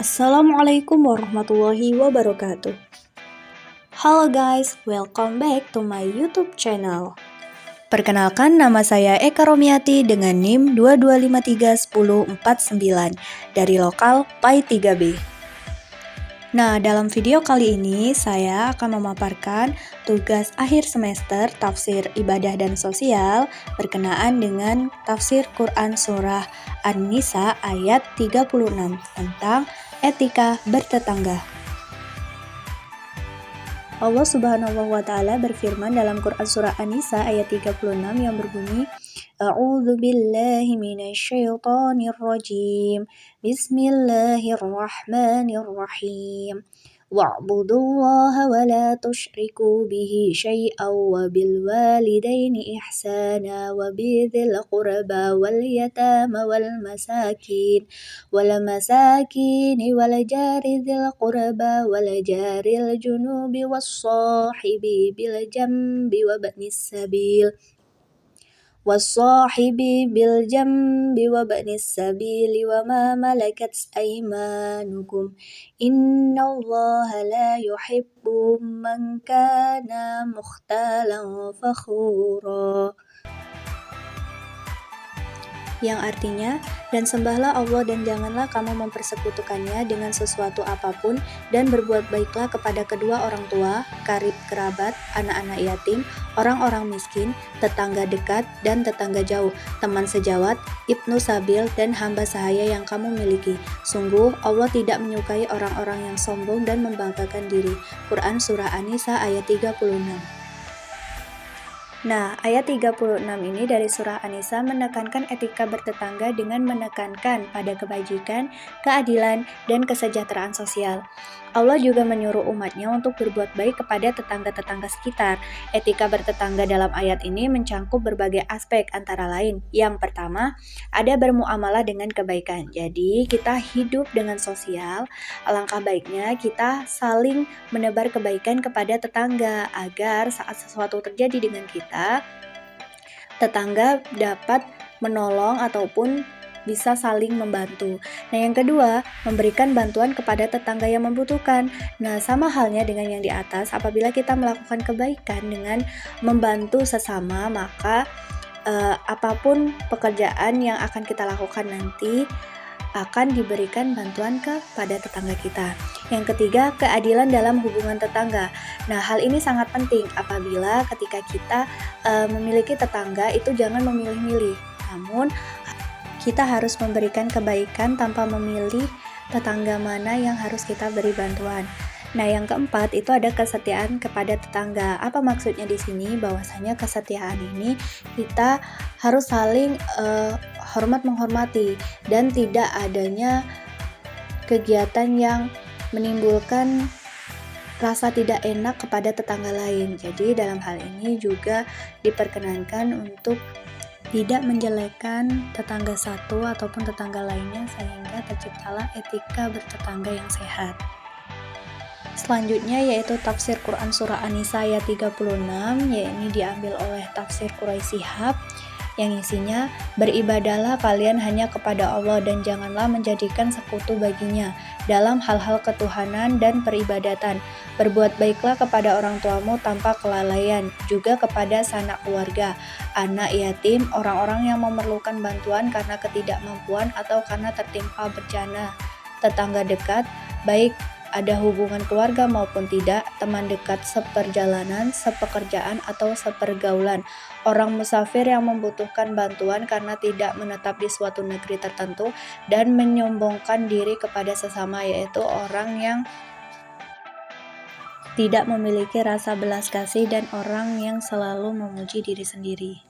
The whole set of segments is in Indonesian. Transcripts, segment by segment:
Assalamualaikum warahmatullahi wabarakatuh. Halo guys, welcome back to my YouTube channel. Perkenalkan, nama saya Eka Romiati dengan NIM 22531049 dari lokal PAI 3B. Nah, dalam video kali ini saya akan memaparkan tugas akhir semester tafsir ibadah dan sosial berkenaan dengan tafsir Quran surah An-Nisa ayat 36 tentang etika bertetangga. Allah Subhanahu wa taala berfirman dalam Quran surah An-Nisa ayat 36 yang berbunyi, A'udzu billahi minasyaitonir rajim. Bismillahirrahmanirrahim. Wa'budullaha wa la tusyriku bihi syai'an wa bil walidaini ihsana wa bidzil qurba wal yatama wal masakin wal jari dzil qurba wal jaril junubi was sahibi bil jambi wa ba'nis sabil والصاحب بالجنب وابن السبيل وما ملكت أيمانكم إن الله لا يحب من كان مختالا فخورا, yang artinya, dan sembahlah Allah dan janganlah kamu mempersekutukannya dengan sesuatu apapun, dan berbuat baiklah kepada kedua orang tua, karib kerabat, anak-anak yatim, orang-orang miskin, tetangga dekat dan tetangga jauh, teman sejawat, ibnu sabil, dan hamba sahaya yang kamu miliki. Sungguh Allah tidak menyukai orang-orang yang sombong dan membanggakan diri. Quran surah An-Nisa ayat 36. Nah, ayat 36 ini dari surah An-Nisa menekankan etika bertetangga dengan menekankan pada kebajikan, keadilan, dan kesejahteraan sosial. Allah juga menyuruh umatnya untuk berbuat baik kepada tetangga-tetangga sekitar. Etika bertetangga dalam ayat ini mencangkup berbagai aspek antara lain. Yang pertama, ada bermuamalah dengan kebaikan. Jadi, kita hidup dengan sosial, alangkah baiknya kita saling menebar kebaikan kepada tetangga agar saat sesuatu terjadi dengan kita, tetangga dapat menolong ataupun bisa saling membantu. Nah, yang kedua, memberikan bantuan kepada tetangga yang membutuhkan. Nah, sama halnya dengan yang di atas, apabila kita melakukan kebaikan dengan membantu sesama, maka apapun pekerjaan yang akan kita lakukan nanti akan diberikan bantuan kepada tetangga kita. Yang ketiga, keadilan dalam hubungan tetangga. Nah, hal ini sangat penting apabila ketika kita memiliki tetangga itu jangan memilih-milih. Namun, kita harus memberikan kebaikan tanpa memilih tetangga mana yang harus kita beri bantuan. Nah, yang keempat itu ada kesetiaan kepada tetangga. Apa maksudnya di sini? Bahwasanya kesetiaan ini kita harus saling hormat menghormati dan tidak adanya kegiatan yang menimbulkan rasa tidak enak kepada tetangga lain. Jadi dalam hal ini juga diperkenankan untuk tidak menjelekkan tetangga satu ataupun tetangga lainnya sehingga terciptalah etika bertetangga yang sehat. Selanjutnya yaitu tafsir Quran surah An-Nisa ayat 36, yakni diambil oleh tafsir Quraisy Shihab yang isinya, beribadahlah kalian hanya kepada Allah dan janganlah menjadikan sekutu baginya dalam hal-hal ketuhanan dan peribadatan. Berbuat baiklah kepada orang tuamu tanpa kelalaian, juga kepada sanak keluarga, anak yatim, orang-orang yang memerlukan bantuan karena ketidakmampuan atau karena tertimpa bencana, tetangga dekat, baik ada hubungan keluarga maupun tidak, teman dekat seperjalanan, sepekerjaan atau sepergaulan, orang musafir yang membutuhkan bantuan karena tidak menetap di suatu negeri tertentu, dan menyombongkan diri kepada sesama, yaitu orang yang tidak memiliki rasa belas kasih dan orang yang selalu memuji diri sendiri.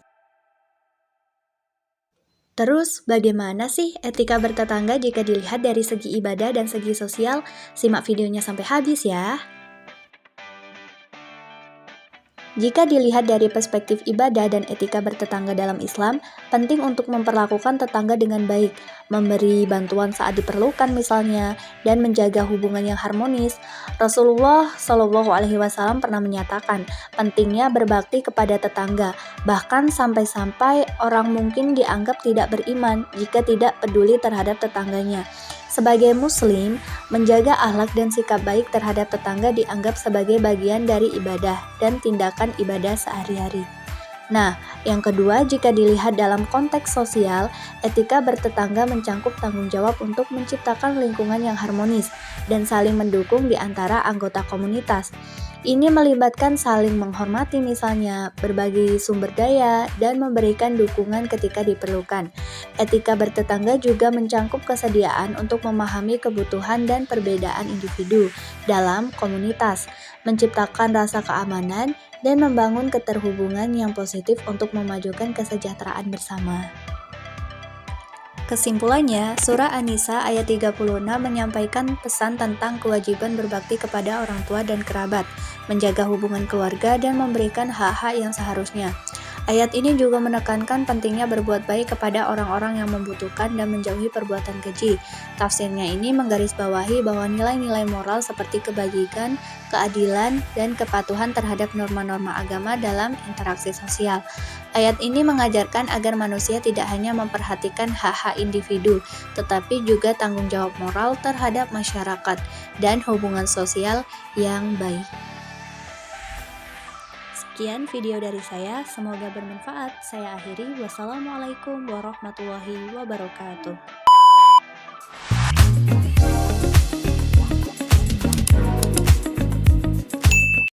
Terus, bagaimana sih etika bertetangga jika dilihat dari segi ibadah dan segi sosial? Simak videonya sampai habis ya. Jika dilihat dari perspektif ibadah dan etika bertetangga dalam Islam, penting untuk memperlakukan tetangga dengan baik, memberi bantuan saat diperlukan misalnya, dan menjaga hubungan yang harmonis. Rasulullah SAW pernah menyatakan pentingnya berbakti kepada tetangga, bahkan sampai-sampai orang mungkin dianggap tidak beriman jika tidak peduli terhadap tetangganya. Sebagai muslim, menjaga akhlak dan sikap baik terhadap tetangga dianggap sebagai bagian dari ibadah dan tindakan ibadah sehari-hari. Nah, yang kedua, jika dilihat dalam konteks sosial, etika bertetangga mencangkup tanggung jawab untuk menciptakan lingkungan yang harmonis dan saling mendukung di antara anggota komunitas. Ini melibatkan saling menghormati misalnya, berbagi sumber daya, dan memberikan dukungan ketika diperlukan. Etika bertetangga juga mencangkup kesediaan untuk memahami kebutuhan dan perbedaan individu dalam komunitas, menciptakan rasa keamanan, dan membangun keterhubungan yang positif untuk memajukan kesejahteraan bersama. Kesimpulannya, Surah An-Nisa ayat 36 menyampaikan pesan tentang kewajiban berbakti kepada orang tua dan kerabat, menjaga hubungan keluarga, dan memberikan hak-hak yang seharusnya. Ayat ini juga menekankan pentingnya berbuat baik kepada orang-orang yang membutuhkan dan menjauhi perbuatan keji. Tafsirnya ini menggarisbawahi bahwa nilai-nilai moral seperti kebajikan, keadilan, dan kepatuhan terhadap norma-norma agama dalam interaksi sosial. Ayat ini mengajarkan agar manusia tidak hanya memperhatikan hak-hak individu, tetapi juga tanggung jawab moral terhadap masyarakat dan hubungan sosial yang baik. Sekian video dari saya, semoga bermanfaat. Saya akhiri, wassalamualaikum warahmatullahi wabarakatuh.